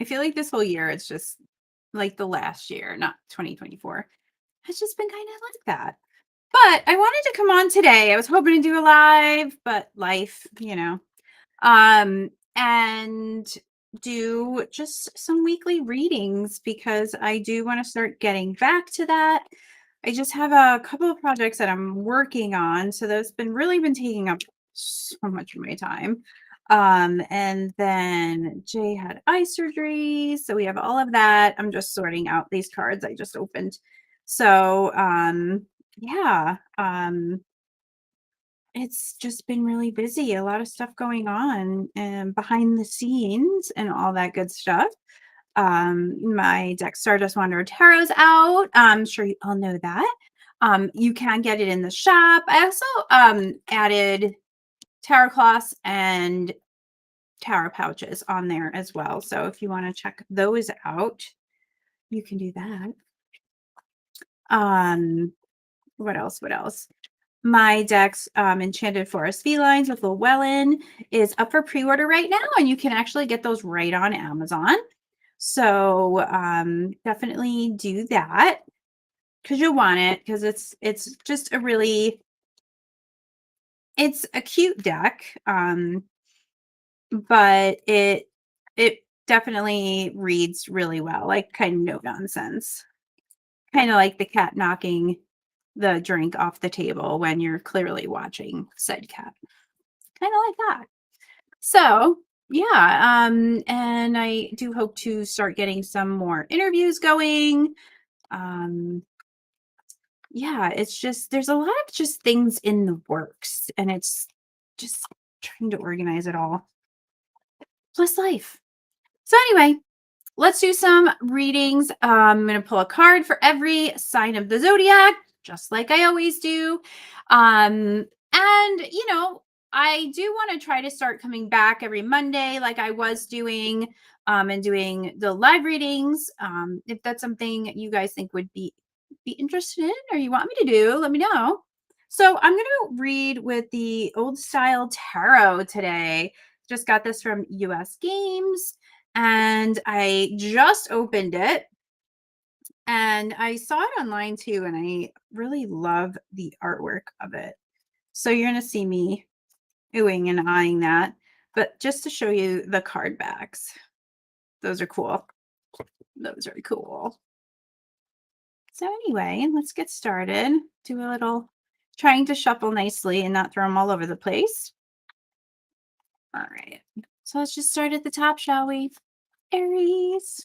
I feel like this whole year, it's just like the last year, not 2024. It's just been kind of like that. But I wanted to come on today. I was hoping to do a live, but life. And do just some weekly readings because I do want to start getting back to that. I just have a couple of projects that I'm working on, so that's been taking up so much of my time. And then Jay had eye surgery, so we have all of that. I'm just sorting out these cards I just opened. So, yeah, it's just been really busy, a lot of stuff going on and behind the scenes and all that good stuff. My deck Stardust Wanderer Tarot's out. I'm sure you all know that. You can get it in the shop. I also added tarot cloths and tarot pouches on there as well. So if you want to check those out, you can do that. What else? What else? My deck's Enchanted Forest Felines with Llewellyn is up for pre-order right now, and you can actually get those right on Amazon. So definitely do that because you'll want it because it's just it's a cute deck, but it definitely reads really well, like kind of no nonsense, kind of like the cat knocking the drink off the table when you're clearly watching said cat. Kind of like that. So, yeah, and I do hope to start getting some more interviews going. Yeah, it's just there's a lot of just things in the works, and it's just trying to organize it all. Plus life. So anyway, let's do some readings. I'm going to pull a card for every sign of the zodiac, just like I always do. And, I do want to try to start coming back every Monday, like I was doing, and doing the live readings. If that's something you guys think would be interested in or you want me to do, let me know. So I'm going to read with the old style tarot today. Just got this from US Games and I just opened it and I saw it online too. And I really love the artwork of it. So you're going to see me oohing and eyeing that. But just to show you the card backs, those are cool. Those are cool. So anyway, let's get started. Do a little trying to shuffle nicely and not throw them all over the place. All right. So let's just start at the top, shall we? Aries.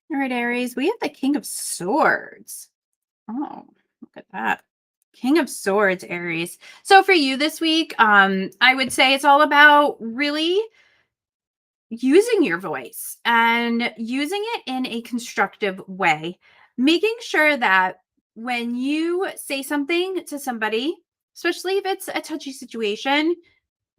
All right, Aries. We have the King of Swords. Oh, look at that. King of Swords, Aries. So for you this week, I would say it's all about really using your voice and using it in a constructive way, making sure that when you say something to somebody, especially if it's a touchy situation,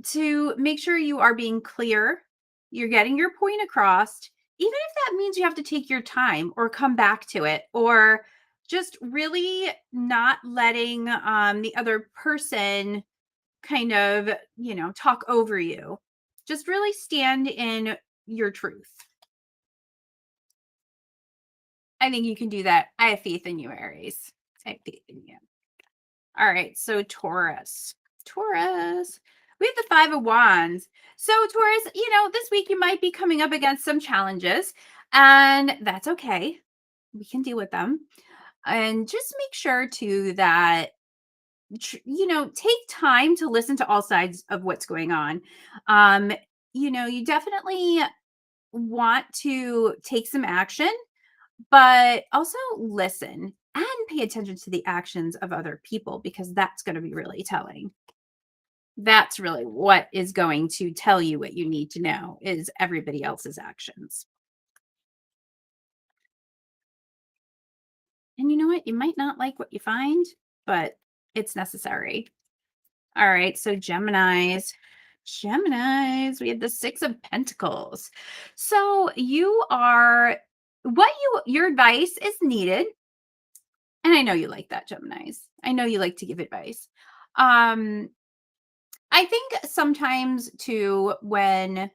to make sure you are being clear, you're getting your point across, even if that means you have to take your time or come back to it, or just really not letting the other person kind of, talk over you. Just really stand in your truth. I think you can do that. I have faith in you, Aries. I have faith in you. All right. So, Taurus. Taurus. We have the Five of Wands. So, Taurus, this week you might be coming up against some challenges, and that's okay. We can deal with them. And just make sure, too, that take time to listen to all sides of what's going on. Um, you definitely want to take some action, but also listen and pay attention to the actions of other people because that's going to be really telling. That's really what is going to tell you what you need to know is everybody else's actions. And you know what? You might not like what you find, but it's necessary. All right, so Geminis. Geminis, we have the Six of Pentacles. So you are your advice is needed. And I know you like that, Geminis. I know you like to give advice. Um, I think sometimes too, when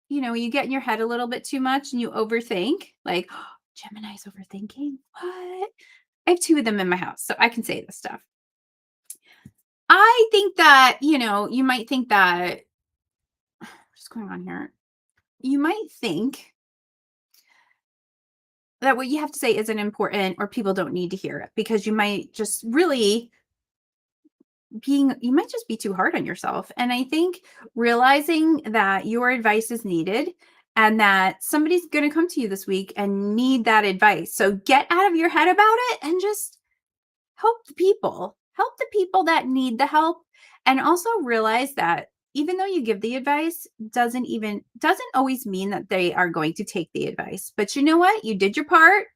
you get in your head a little bit too much and you overthink, like, Gemini's overthinking. What? I have two of them in my house, so I can say this stuff. I think that, you might think that, what's going on here? You might think that what you have to say isn't important or people don't need to hear it because you might just really you might just be too hard on yourself. And I think realizing that your advice is needed and that somebody's going to come to you this week and need that advice. So get out of your head about it and just help the people that need the help. And also realize that even though you give the advice, doesn't always mean that they are going to take the advice. But you know what? You did your part,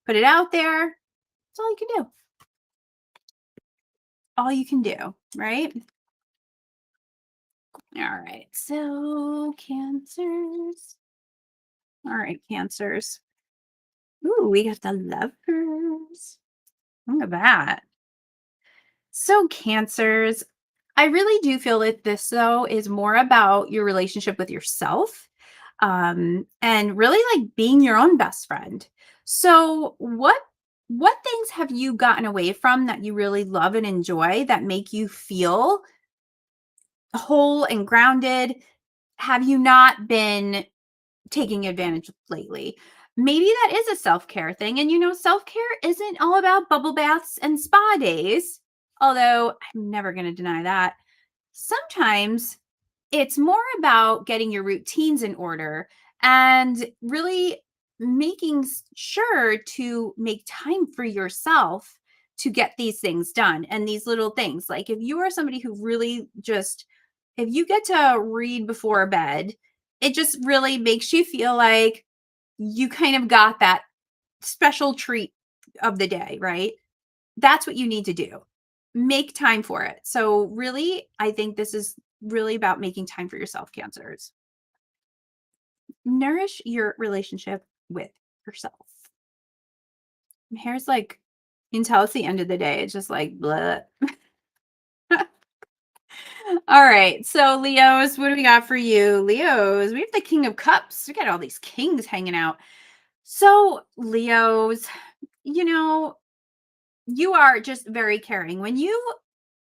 put it out there. That's all you can do. All you can do, right? All right. So, cancers. All right, cancers. Ooh, we got the lovers. Look at that. So, cancers, I really do feel that this, though, is more about your relationship with yourself, and really like being your own best friend. So, what things have you gotten away from that you really love and enjoy that make you feel whole and grounded? Have you not been taking advantage lately? Maybe that is a self-care thing. And self-care isn't all about bubble baths and spa days, although I'm never going to deny that. Sometimes it's more about getting your routines in order and really making sure to make time for yourself to get these things done and these little things. Like if you are somebody who really just, if you get to read before bed, it just really makes you feel like you kind of got that special treat of the day, right? That's what you need to do. Make time for it. So, really, I think this is really about making time for yourself, cancers. Nourish your relationship with yourself. My hair's like, until it's the end of the day, it's just like, blah. All right. So, Leos, what do we got for you? Leos, we have the King of Cups. We got all these kings hanging out. So, Leos, you know, you are just very caring. When you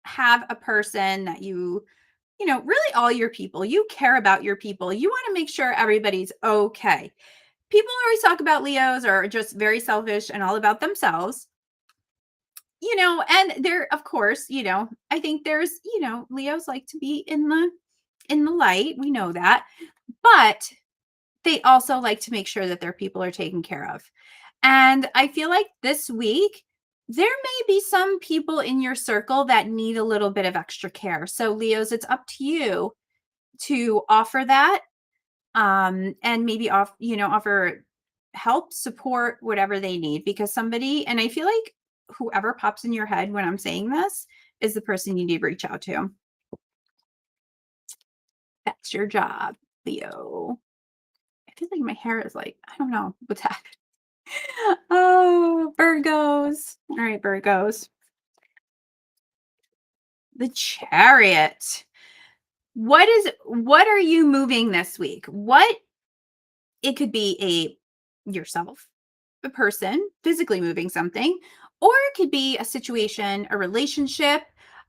have a person that really all your people, you care about your people, you want to make sure everybody's okay. People always talk about Leos are just very selfish and all about themselves, and there, of course, I think there's, Leos like to be in the light. We know that. But they also like to make sure that their people are taken care of. And I feel like this week, there may be some people in your circle that need a little bit of extra care. So, Leos, it's up to you to offer that, and maybe offer help, support, whatever they need, because somebody, and I feel like whoever pops in your head when I'm saying this is the person you need to reach out to. That's your job, Leo. I feel like my hair is like, I don't know what's happening. Oh, Virgos. All right, Virgos. The Chariot. What are you moving this week? It could be yourself, a person physically moving something, or it could be a situation, a relationship,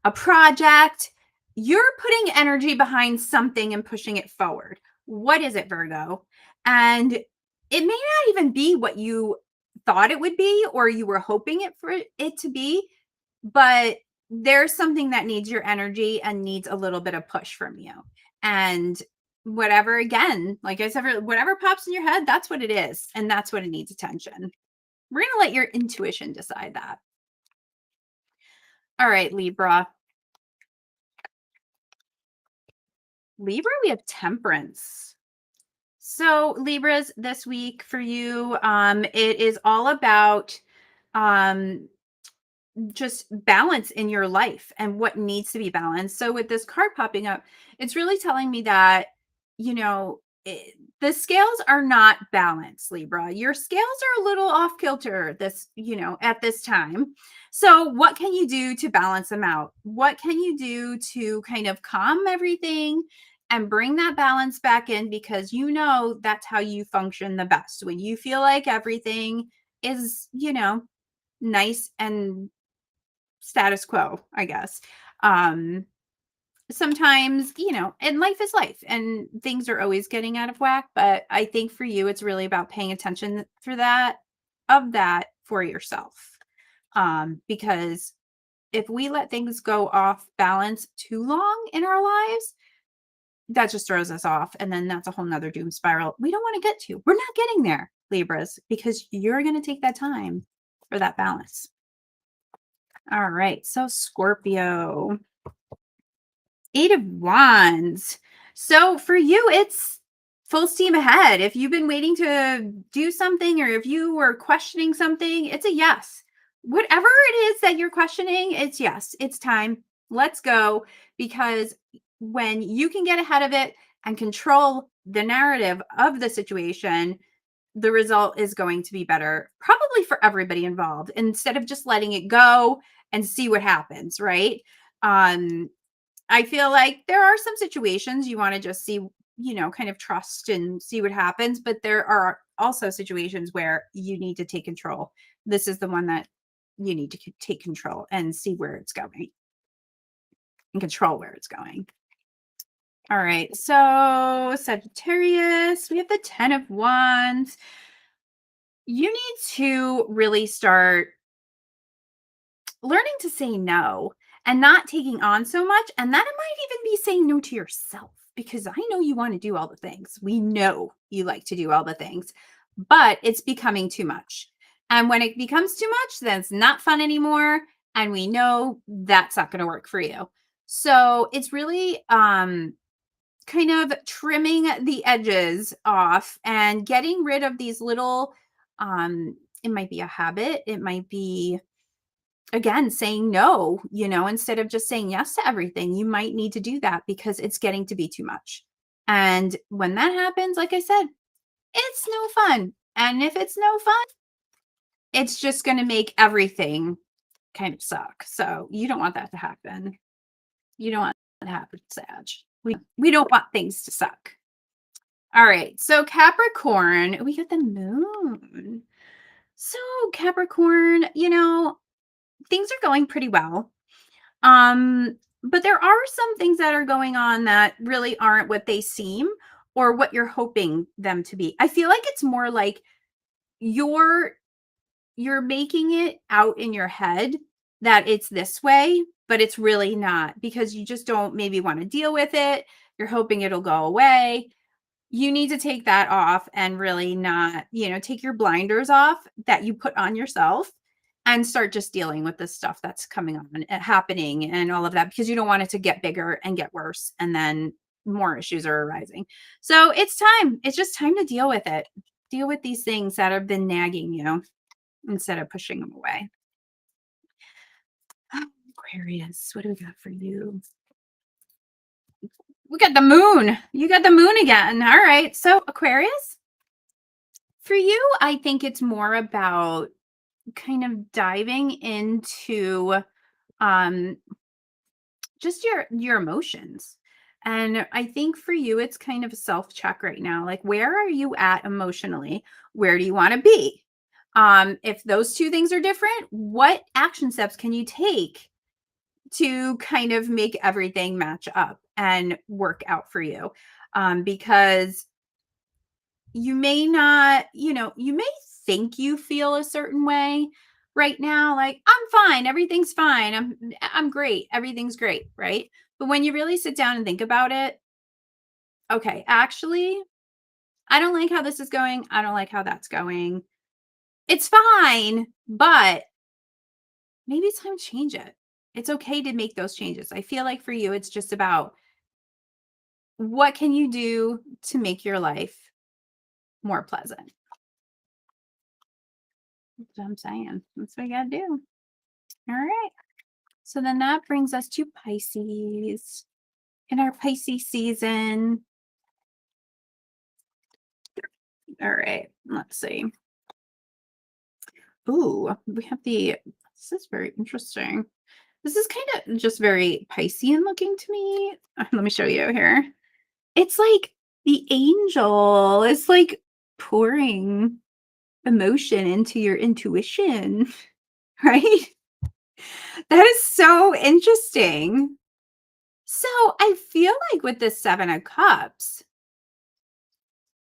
a project. You're putting energy behind something and pushing it forward. What is it, Virgo? And it may not even be what you thought it would be or you were hoping it to be, but there's something that needs your energy and needs a little bit of push from you. And whatever, again, like I said, whatever pops in your head, that's what it is. And that's what it needs attention. We're going to let your intuition decide that. All right, Libra. Libra, we have Temperance. So Libras, this week for you, it is all about just balance in your life and what needs to be balanced. So with this card popping up, it's really telling me that, the scales are not balanced, Libra. Your scales are a little off kilter at this time. So what can you do to balance them out? What can you do to kind of calm everything? and bring that balance back in because you know that's how you function the best. When you feel like everything is, nice and status quo, I guess. Um, Sometimes, and life is life and things are always getting out of whack. But I think for you, it's really about paying attention for that for yourself. Because if we let things go off balance too long in our lives, that just throws us off. And then that's a whole nother doom spiral we don't want to get to. We're not getting there, Libras, because you're going to take that time for that balance. All right. So, Scorpio, 8 of Wands. So, for you, it's full steam ahead. If you've been waiting to do something or if you were questioning something, it's a yes. Whatever it is that you're questioning, it's yes. It's time. Let's go. Because when you can get ahead of it and control the narrative of the situation, the result is going to be better, probably for everybody involved, instead of just letting it go and see what happens, right? Um, I feel like there are some situations you want to just see, kind of trust and see what happens, but there are also situations where you need to take control. This is the one that you need to take control and see where it's going and control where it's going. All right. So, Sagittarius, we have the 10 of Wands. You need to really start learning to say no and not taking on so much. And that it might even be saying no to yourself because I know you want to do all the things. We know you like to do all the things, but it's becoming too much. And when it becomes too much, then it's not fun anymore. And we know that's not going to work for you. So it's really kind of trimming the edges off and getting rid of these little, it might be a habit, it might be, again, saying no, instead of just saying yes to everything. You might need to do that because it's getting to be too much. And when that happens, like I said, it's no fun. And if it's no fun, it's just going to make everything kind of suck. So you don't want that to happen. You don't want that to happen, Sag. We don't want things to suck. All right. So Capricorn, we got the moon. So Capricorn, things are going pretty well. But there are some things that are going on that really aren't what they seem or what you're hoping them to be. I feel like it's more like you're making it out in your head that it's this way, but it's really not because you just don't maybe want to deal with it. You're hoping it'll go away. You need to take that off and really not, take your blinders off that you put on yourself and start just dealing with the stuff that's coming on and happening and all of that because you don't want it to get bigger and get worse and then more issues are arising. So it's time. It's just time to deal with it. Deal with these things that have been nagging you instead of pushing them away. Aquarius, what do we got for you? We got the moon. You got the moon again. All right. So, Aquarius, for you, I think it's more about kind of diving into just your emotions. And I think for you, it's kind of a self check right now. Like, where are you at emotionally? Where do you want to be? If those two things are different, what action steps can you take to kind of make everything match up and work out for you? Because you may not, you may think you feel a certain way right now, like I'm fine, everything's fine, I'm great, everything's great, right? But when you really sit down and think about it, okay, actually, I don't like how this is going. I don't like how that's going. It's fine, but maybe it's time to change it. It's okay to make those changes. I feel like for you, it's just about what can you do to make your life more pleasant. That's what I'm saying. That's what you gotta do. All right. So then that brings us to Pisces. In our Pisces season. All right. Let's see. Ooh, we have this is very interesting. This is kind of just very Piscean looking to me. Let me show you here. It's like the angel is, like, pouring emotion into your intuition, right? That is so interesting. So, I feel like with the 7 of Cups,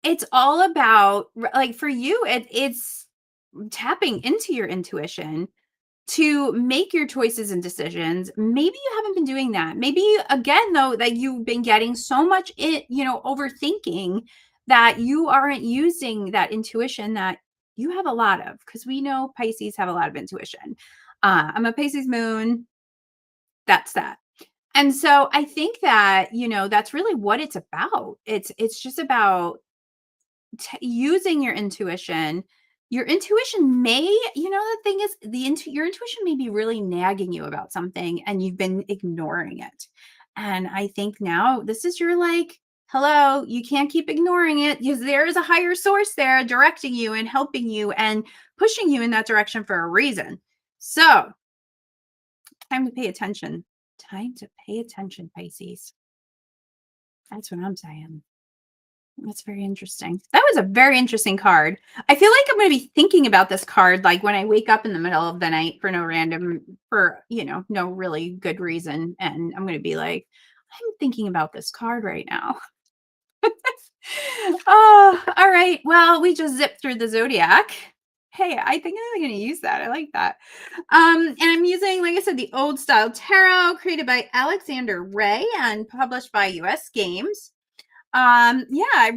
it's all about like, for you, it's tapping into your intuition to make your choices and decisions. Maybe you haven't been doing that. Maybe again though that you've been getting so much overthinking that you aren't using that intuition that you have a lot of, because we know Pisces have a lot of intuition. I'm a Pisces moon. That's that. And so I think that, that's really what it's about. It's just about using your intuition. Your intuition may, the thing is, your intuition may be really nagging you about something and you've been ignoring it. And I think now this is your, like, hello, you can't keep ignoring it, because there is a higher source there directing you and helping you and pushing you in that direction for a reason. So, time to pay attention. Time to pay attention, Pisces. That's what I'm saying. That's very interesting. That was a very interesting card. I feel like I'm going to be thinking about this card like when I wake up in the middle of the night for no really good reason. And I'm going to be like, I'm thinking about this card right now. Oh, all right. Well, we just zipped through the Zodiac. Hey, I think I'm going to use that. I like that. And I'm using, like I said, the old style tarot created by Alexander Ray and published by US Games. Yeah, I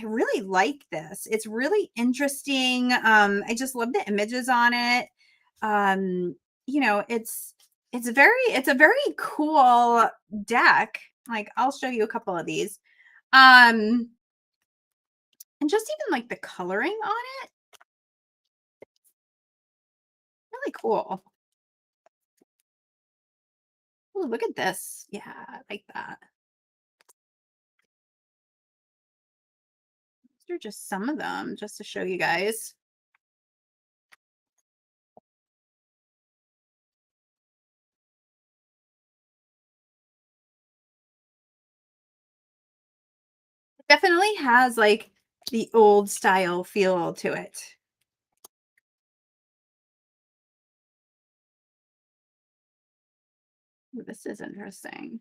really like this. It's really interesting. I just love the images on it. Um, it's a very cool deck. Like, I'll show you a couple of these. Um, and just even like the coloring on it, really cool. Ooh, look at this. Yeah, I like that. These are just some of them, just to show you guys. It definitely has like the old style feel to it. Ooh, this is interesting.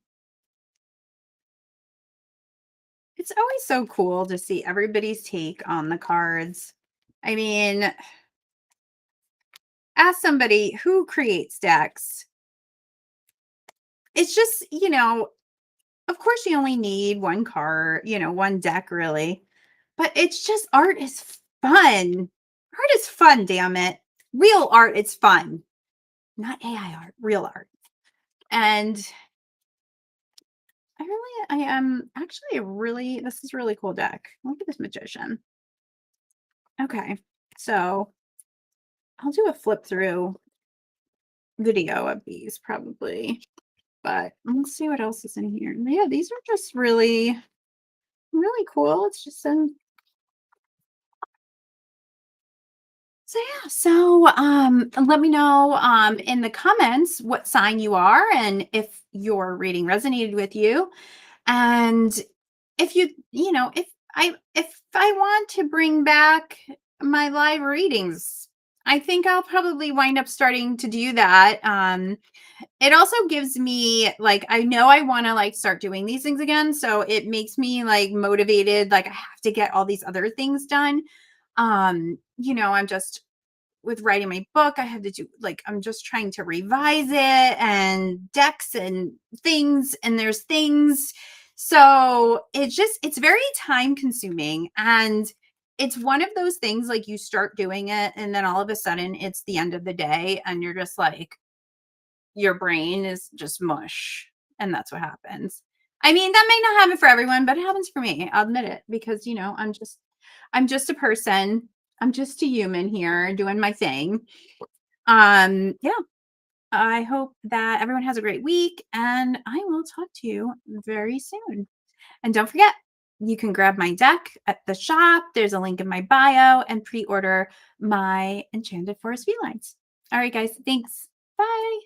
It's always so cool to see everybody's take on the cards. I mean, as somebody who creates decks, it's just, of course you only need one card, one deck really. But it's just art is fun. Art is fun, damn it. Real art is fun. Not AI art, real art. And I am actually this is a really cool deck. Look at this magician. Okay. So I'll do a flip through video of these probably, but let's see what else is in here. Yeah, these are just really, really cool. It's just so yeah. So let me know in the comments what sign you are and if your reading resonated with you. And if if I want to bring back my live readings, I think I'll probably wind up starting to do that. It also gives me, like, I know I want to like start doing these things again, so it makes me like motivated, like I have to get all these other things done. I'm just with writing my book, I have to do, like, I'm just trying to revise it and decks and things, and there's things. So it's very time consuming, and it's one of those things, like, you start doing it and then all of a sudden it's the end of the day and you're just like, your brain is just mush. And that's what happens. I mean, that may not happen for everyone, but it happens for me. I'll admit it, because, I'm just a person. I'm just a human here doing my thing. Yeah. I hope that everyone has a great week, and I will talk to you very soon. And don't forget, you can grab my deck at the shop. There's a link in my bio, and pre-order my Enchanted Forest Felines. All right, guys. Thanks. Bye.